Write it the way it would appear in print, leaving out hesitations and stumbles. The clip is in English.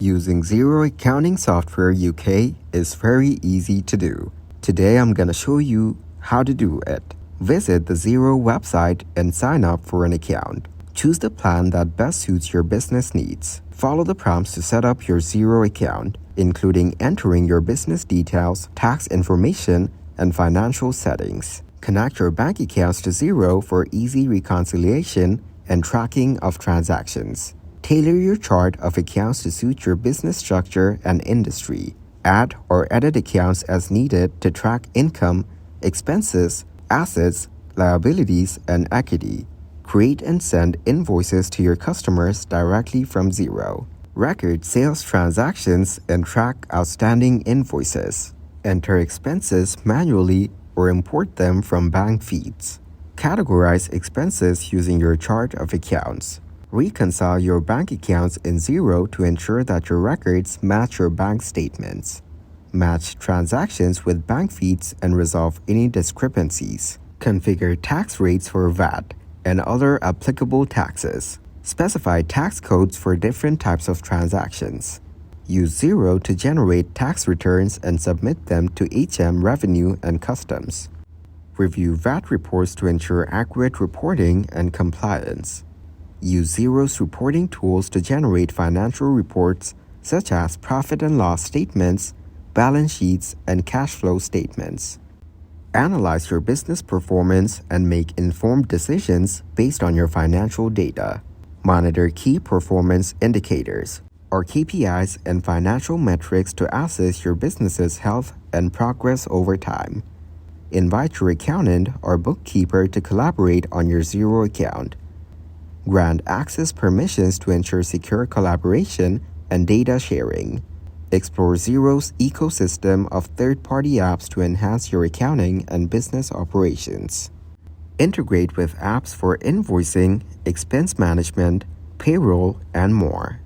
Using Xero accounting software UK is very easy to do. Today I'm gonna show you how to do it. Visit the Xero website and sign up for an account. Choose the plan that best suits your business needs. Follow the prompts to set up your Xero account, including entering your business details, tax information, and financial settings. Connect your bank accounts to Xero for easy reconciliation and tracking of transactions. Tailor your chart of accounts to suit your business structure and industry. Add or edit accounts as needed to track income, expenses, assets, liabilities, and equity. Create and send invoices to your customers directly from Xero. Record sales transactions and track outstanding invoices. Enter expenses manually or import them from bank feeds. Categorize expenses using your chart of accounts. Reconcile your bank accounts in Xero to ensure that your records match your bank statements. Match transactions with bank feeds and resolve any discrepancies. Configure tax rates for VAT and other applicable taxes. Specify tax codes for different types of transactions. Use Xero to generate tax returns and submit them to HM Revenue and Customs. Review VAT reports to ensure accurate reporting and compliance. Use Xero's reporting tools to generate financial reports such as profit and loss statements, balance sheets, and cash flow statements. Analyze your business performance and make informed decisions based on your financial data. Monitor key performance indicators, or KPIs, and financial metrics to assess your business's health and progress over time. Invite your accountant or bookkeeper to collaborate on your Xero account. Grant access permissions to ensure secure collaboration and data sharing. Explore Xero's ecosystem of third-party apps to enhance your accounting and business operations. Integrate with apps for invoicing, expense management, payroll, and more.